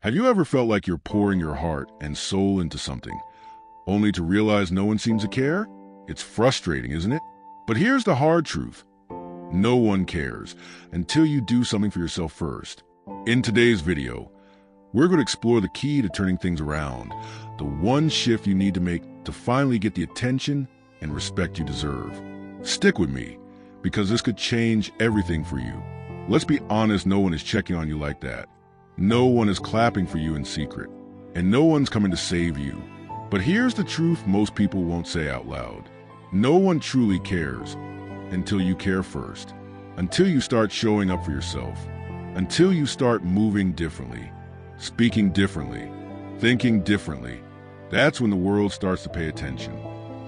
Have you ever felt like you're pouring your heart and soul into something, only to realize no one seems to care? It's frustrating, isn't it? But here's the hard truth. No one cares until you do something for yourself first. In today's video, we're going to explore the key to turning things around, the one shift you need to make to finally get the attention and respect you deserve. Stick with me, because this could change everything for you. Let's be honest, no one is checking on you like that. No one is clapping for you in secret, and no one's coming to save you. But here's the truth most people won't say out loud. No one truly cares until you care first, until you start showing up for yourself, until you start moving differently, speaking differently, thinking differently. That's when the world starts to pay attention.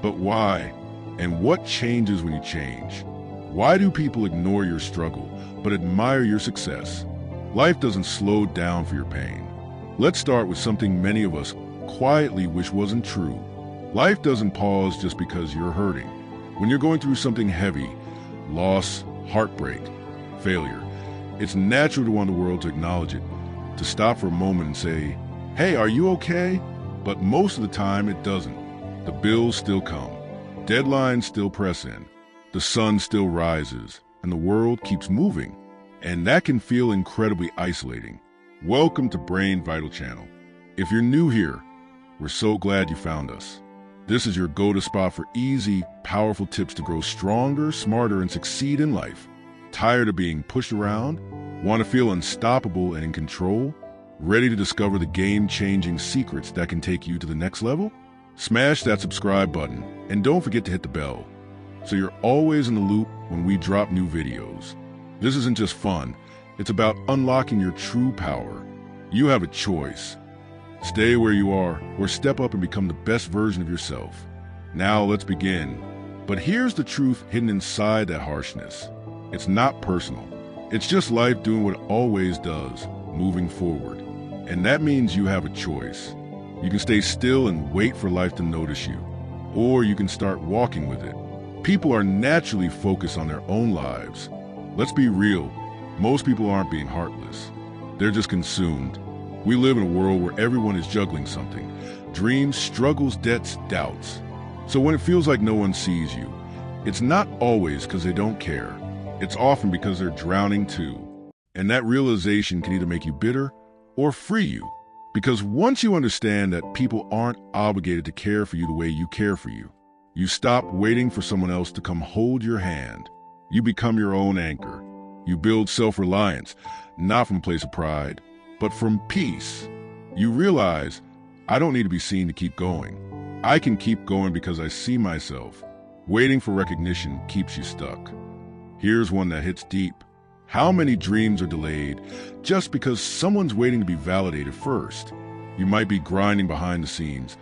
But why? And what changes when you change? Why do people ignore your struggle but admire your success? Life doesn't slow down for your pain. Let's start with something many of us quietly wish wasn't true. Life doesn't pause just because you're hurting. When you're going through something heavy, loss, heartbreak, failure, it's natural to want the world to acknowledge it, to stop for a moment and say, "Hey, are you okay?" But most of the time it doesn't. The bills still come. Deadlines still press in. The sun still rises, and the world keeps moving. And that can feel incredibly isolating. Welcome to Brain Vital Channel. If you're new here, we're so glad you found us. This is your go-to spot for easy, powerful tips to grow stronger, smarter, and succeed in life. Tired of being pushed around? Want to feel unstoppable and in control? Ready to discover the game-changing secrets that can take you to the next level? Smash that subscribe button, and don't forget to hit the bell, so you're always in the loop when we drop new videos. This isn't just fun, it's about unlocking your true power. You have a choice. Stay where you are, or step up and become the best version of yourself. Now let's begin. But here's the truth hidden inside that harshness. It's not personal. It's just life doing what it always does, moving forward. And that means you have a choice. You can stay still and wait for life to notice you, or you can start walking with it. People are naturally focused on their own lives. Let's be real, most people aren't being heartless. They're just consumed. We live in a world where everyone is juggling something. Dreams, struggles, debts, doubts. So when it feels like no one sees you, it's not always because they don't care. It's often because they're drowning too. And that realization can either make you bitter or free you. Because once you understand that people aren't obligated to care for you the way you care for you, you stop waiting for someone else to come hold your hand. You become your own anchor. You build self-reliance, not from a place of pride, but from peace. You realize, I don't need to be seen to keep going. I can keep going because I see myself. Waiting for recognition keeps you stuck. Here's one that hits deep. How many dreams are delayed just because someone's waiting to be validated first? You might be grinding behind the scenes,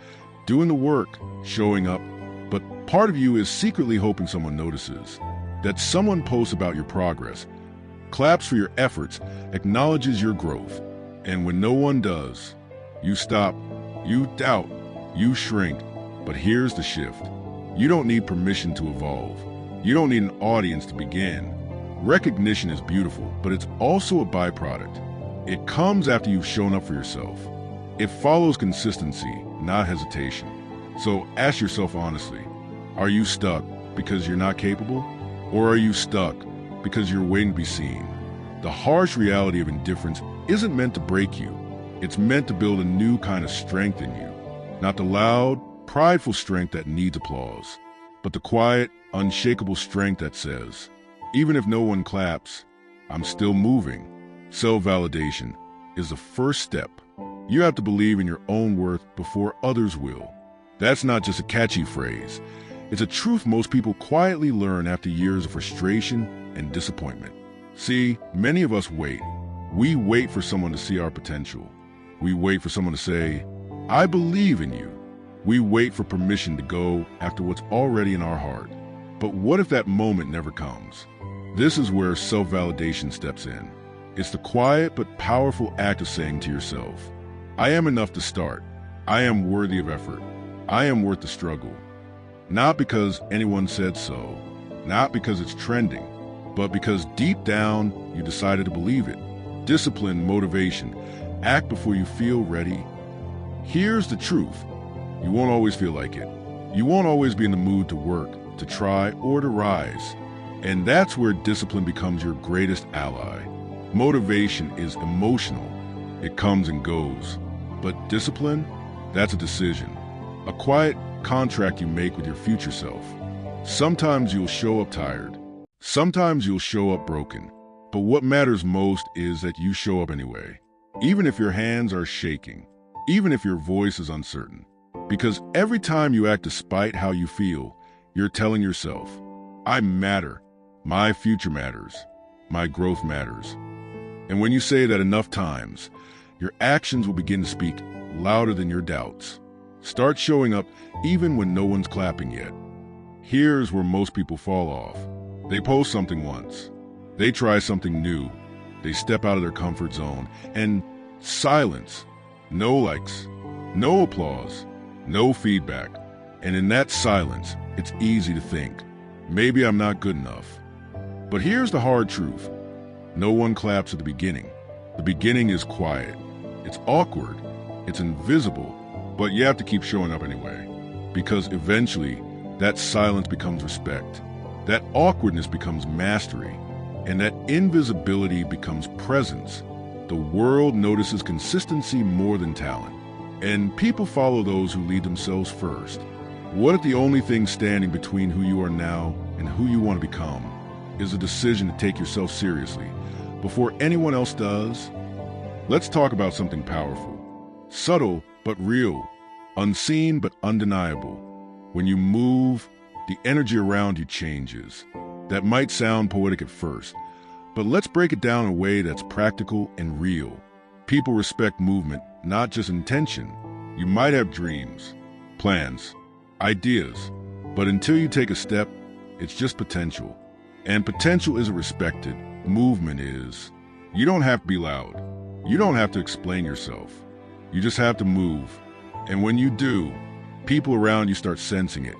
doing the work, showing up, but part of you is secretly hoping someone notices. That someone posts about your progress, claps for your efforts, acknowledges your growth. And when no one does, you stop, you doubt, you shrink. But here's the shift. You don't need permission to evolve. You don't need an audience to begin. Recognition is beautiful, but it's also a byproduct. It comes after you've shown up for yourself. It follows consistency, not hesitation. So ask yourself honestly, are you stuck because you're not capable? Or are you stuck because you're waiting to be seen? The harsh reality of indifference isn't meant to break you. It's meant to build a new kind of strength in you. Not the loud, prideful strength that needs applause, but the quiet, unshakable strength that says, even if no one claps, I'm still moving. Self-validation is the first step. You have to believe in your own worth before others will. That's not just a catchy phrase. It's a truth most people quietly learn after years of frustration and disappointment. See, many of us wait. We wait for someone to see our potential. We wait for someone to say, I believe in you. We wait for permission to go after what's already in our heart. But what if that moment never comes? This is where self-validation steps in. It's the quiet but powerful act of saying to yourself, I am enough to start. I am worthy of effort. I am worth the struggle. Not because anyone said so, not because it's trending, but because deep down you decided to believe it. Discipline, motivation, Act before you feel ready. Here's the truth. You won't always feel like it. You won't always be in the mood to work, to try, or to rise. And that's where discipline becomes your greatest ally. Motivation is emotional. It comes and goes. But discipline, that's a decision. A quiet contract you make with your future self. Sometimes you'll show up tired. Sometimes you'll show up broken. But what matters most is that you show up anyway. Even if your hands are shaking. Even if your voice is uncertain. Because every time you act despite how you feel, you're telling yourself, I matter. My future matters. My growth matters. And when you say that enough times, your actions will begin to speak louder than your doubts. Start showing up even when no one's clapping yet. Here's where most people fall off. They post something once. They try something new. They step out of their comfort zone. And silence. No likes. No applause. No feedback. And in that silence, it's easy to think, maybe I'm not good enough. But here's the hard truth. No one claps at the beginning. The beginning is quiet. It's awkward. It's invisible. But you have to keep showing up anyway. Because eventually, that silence becomes respect. That awkwardness becomes mastery. And that invisibility becomes presence. The world notices consistency more than talent. And people follow those who lead themselves first. What if the only thing standing between who you are now and who you want to become is a decision to take yourself seriously before anyone else does? Let's talk about something powerful. Subtle but real. Unseen but undeniable. When you move, the energy around you changes. That might sound poetic at first, but let's break it down in a way that's practical and real. People respect movement, not just intention. You might have dreams, plans, ideas, but until you take a step, it's just potential. And potential isn't respected. Movement is. You don't have to be loud. You don't have to explain yourself. You just have to move. And when you do, people around you start sensing it.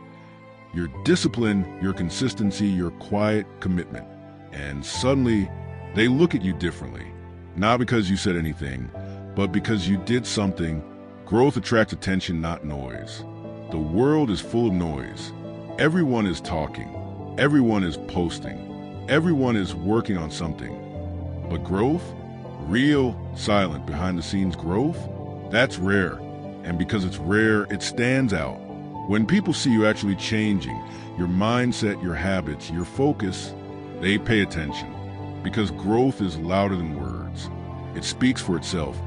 Your discipline, your consistency, your quiet commitment. And suddenly, they look at you differently. Not because you said anything, but because you did something. Growth attracts attention, not noise. The world is full of noise. Everyone is talking. Everyone is posting. Everyone is working on something. But growth, real, silent, behind-the-scenes growth, that's rare. And because it's rare, it stands out. When people see you actually changing, your mindset, your habits, your focus, they pay attention. Because growth is louder than words. It speaks for itself.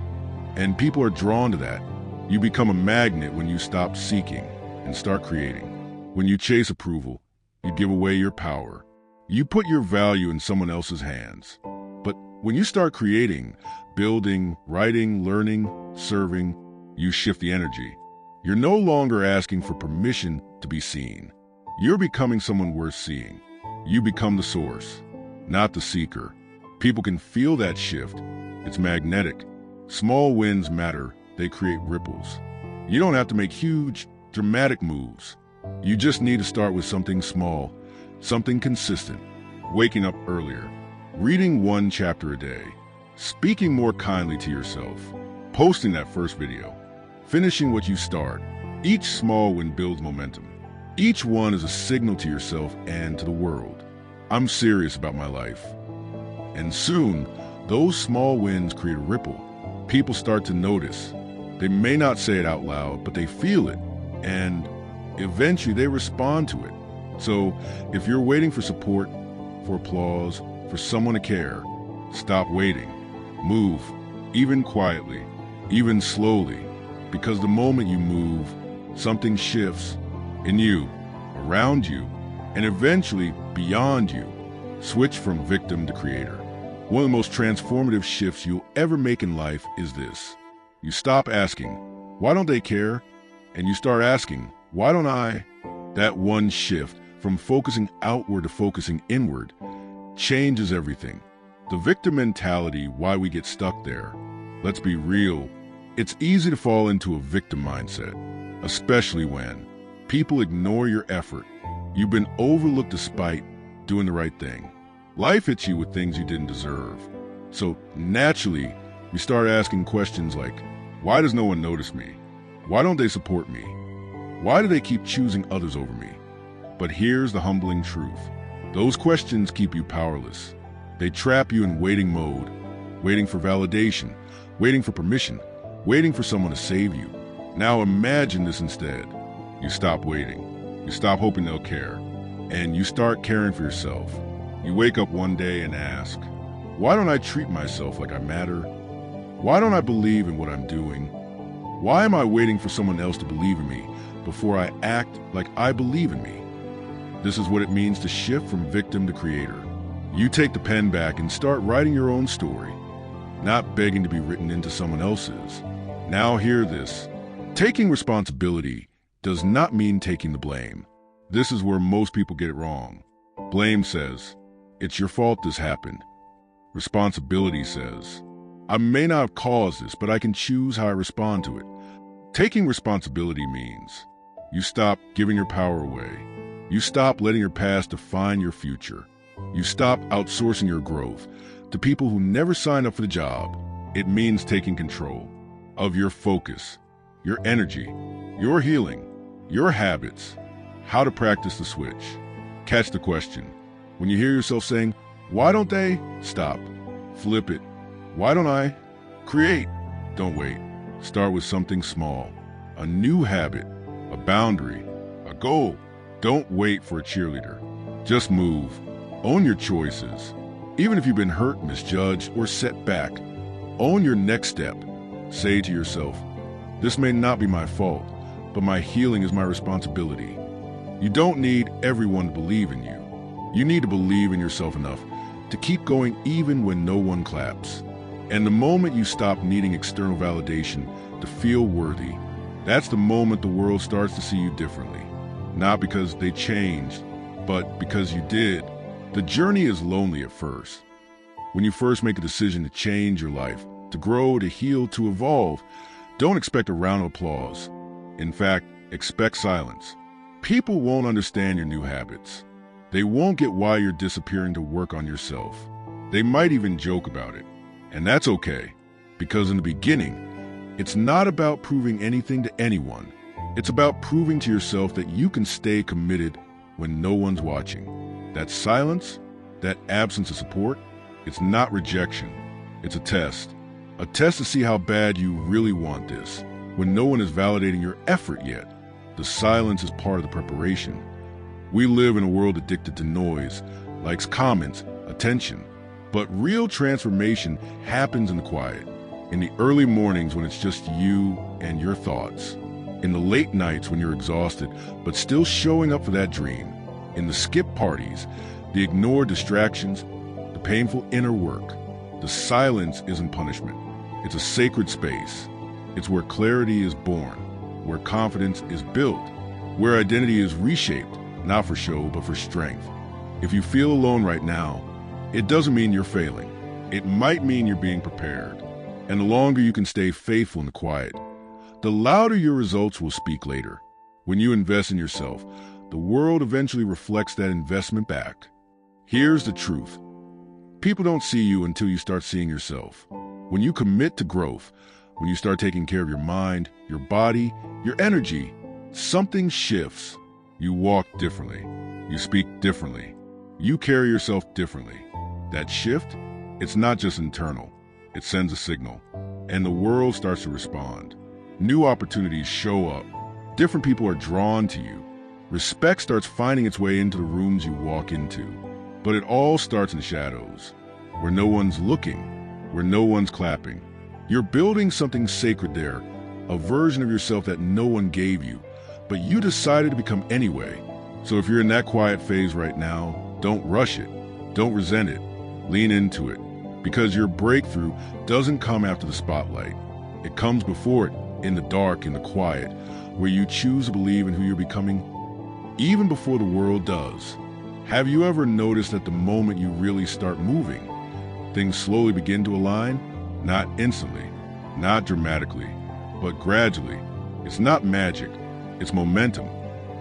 And people are drawn to that. You become a magnet when you stop seeking and start creating. When you chase approval, you give away your power. You put your value in someone else's hands. But when you start creating, building, writing, learning, serving, you shift the energy. You're no longer asking for permission to be seen. You're becoming someone worth seeing. You become the source, not the seeker. People can feel that shift. It's magnetic. Small wins matter. They create ripples. You don't have to make huge, dramatic moves. You just need to start with something small, something consistent. Waking up earlier. Reading one chapter a day. Speaking more kindly to yourself. Posting that first video. Finishing what you start. Each small win builds momentum. Each one is a signal to yourself and to the world. I'm serious about my life. And soon, those small wins create a ripple. People start to notice. They may not say it out loud, but they feel it. And eventually they respond to it. So if you're waiting for support, for applause, for someone to care, stop waiting. Move, even quietly, even slowly. Because the moment you move, something shifts in you, around you, and eventually beyond you. Switch from victim to creator. One of the most transformative shifts you'll ever make in life is this. You stop asking, why don't they care? And you start asking, why don't I? That one shift from focusing outward to focusing inward changes everything. The victim mentality, why we get stuck there. Let's be real. It's easy to fall into a victim mindset, especially when people ignore your effort. You've been overlooked despite doing the right thing. Life hits you with things you didn't deserve. So naturally, You start asking questions like, why does no one notice me? Why don't they support me? Why do they keep choosing others over me? But here's the humbling truth. Those questions keep you powerless. They trap you in waiting mode, waiting for validation, waiting for permission, waiting for someone to save you. Now imagine this instead. You stop waiting. You stop hoping they'll care. And you start caring for yourself. You wake up one day and ask, why don't I treat myself like I matter? Why don't I believe in what I'm doing? Why am I waiting for someone else to believe in me before I act like I believe in me? This is what it means to shift from victim to creator. You take the pen back and start writing your own story, not begging to be written into someone else's. Now hear this. Taking responsibility does not mean taking the blame. This is where most people get it wrong. Blame says, it's your fault this happened. Responsibility says, I may not have caused this, but I can choose how I respond to it. Taking responsibility means you stop giving your power away. You stop letting your past define your future. You stop outsourcing your growth to people who never signed up for the job. It means taking control of your focus, your energy, your healing, your habits, how to practice the switch. Catch the question. When you hear yourself saying, why don't they? Stop. Flip it. Why don't I? Create. Don't wait. Start with something small. A new habit, a boundary, a goal. Don't wait for a cheerleader. Just move. Own your choices. Even if you've been hurt, misjudged, or set back, own your next step. Say to yourself, this may not be my fault, but my healing is my responsibility. You don't need everyone to believe in you. You need to believe in yourself enough to keep going even when no one claps. And the moment you stop needing external validation to feel worthy, that's the moment the world starts to see you differently. Not because they changed, but because you did. The journey is lonely at first. When you first make a decision to change your life, to grow, to heal, to evolve, don't expect a round of applause. In fact, expect silence. People won't understand your new habits. They won't get why you're disappearing to work on yourself. They might even joke about it. And that's okay, because in the beginning, it's not about proving anything to anyone. It's about proving to yourself that you can stay committed when no one's watching. That silence, that absence of support, it's not rejection. It's a test. A test to see how bad you really want this, when no one is validating your effort yet. The silence is part of the preparation. We live in a world addicted to noise, likes, comments, attention. But real transformation happens in the quiet, in the early mornings when it's just you and your thoughts, in the late nights when you're exhausted but still showing up for that dream, in the skip parties, the ignored distractions, the painful inner work. The silence isn't punishment. It's a sacred space. It's where clarity is born, where confidence is built, where identity is reshaped, not for show, but for strength. If you feel alone right now, it doesn't mean you're failing. It might mean you're being prepared. And the longer you can stay faithful in the quiet, the louder your results will speak later. When you invest in yourself, the world eventually reflects that investment back. Here's the truth. People don't see you until you start seeing yourself. When you commit to growth, when you start taking care of your mind, your body, your energy, something shifts. You walk differently. You speak differently. You carry yourself differently. That shift, it's not just internal. It sends a signal. And the world starts to respond. New opportunities show up. Different people are drawn to you. Respect starts finding its way into the rooms you walk into. But it all starts in the shadows, where no one's looking, where no one's clapping. You're building something sacred there, a version of yourself that no one gave you, but you decided to become anyway. So if you're in that quiet phase right now, don't rush it. Don't resent it. Lean into it. Because your breakthrough doesn't come after the spotlight. It comes before it, in the dark, in the quiet, where you choose to believe in who you're becoming, even before the world does. Have you ever noticed that the moment you really start moving, things slowly begin to align? Not instantly, not dramatically, but gradually. It's not magic, it's momentum.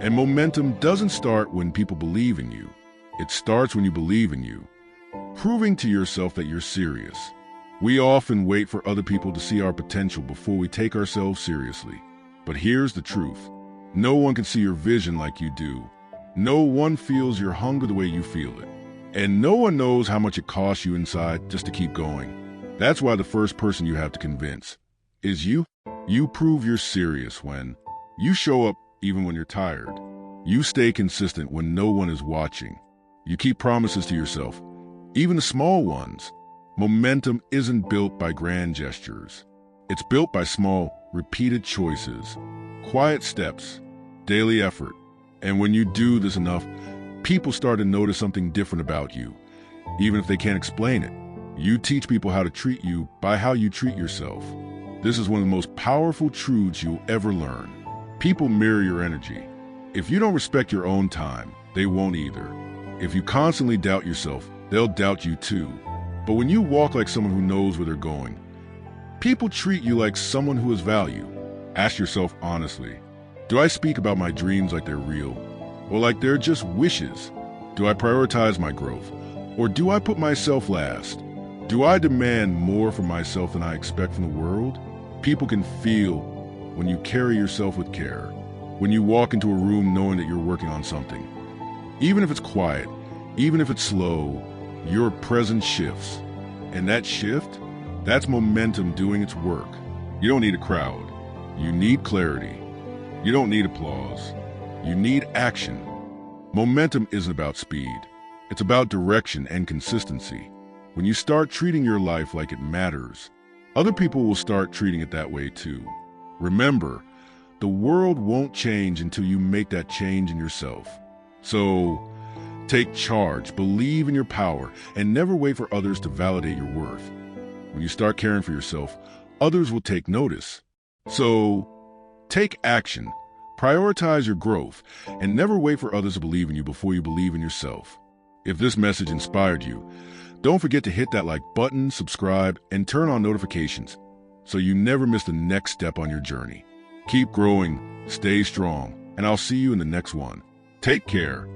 And momentum doesn't start when people believe in you. It starts when you believe in you, proving to yourself that you're serious, We often wait for other people to see our potential before we take ourselves seriously. But here's the truth. No one can see your vision like you do. No one feels your hunger the way you feel it. And no one knows how much it costs you inside just to keep going. That's why the first person you have to convince is you. You prove you're serious when you show up even when you're tired. You stay consistent when no one is watching. You keep promises to yourself, even the small ones. Momentum isn't built by grand gestures. It's built by small, repeated choices, quiet steps, daily effort. And when you do this enough, people start to notice something different about you, even if they can't explain it. You teach people how to treat you by how you treat yourself. This is one of the most powerful truths you'll ever learn. People mirror your energy. If you don't respect your own time, they won't either. If you constantly doubt yourself, they'll doubt you too. But when you walk like someone who knows where they're going, people treat you like someone who has value. Ask yourself honestly, do I speak about my dreams like they're real? Or like they're just wishes? Do I prioritize my growth? Or do I put myself last? Do I demand more from myself than I expect from the world? People can feel when you carry yourself with care, when you walk into a room knowing that you're working on something. Even if it's quiet, even if it's slow, your presence shifts. And that shift, that's momentum doing its work. You don't need a crowd. You need clarity. You don't need applause. You need action. Momentum isn't about speed. It's about direction and consistency. When you start treating your life like it matters, other people will start treating it that way too. Remember, the world won't change until you make that change in yourself. So, take charge, believe in your power, and never wait for others to validate your worth. When you start caring for yourself, others will take notice. So, take action, prioritize your growth, and never wait for others to believe in you before you believe in yourself. If this message inspired you, don't forget to hit that like button, subscribe, and turn on notifications so you never miss the next step on your journey. Keep growing, stay strong, and I'll see you in the next one. Take care.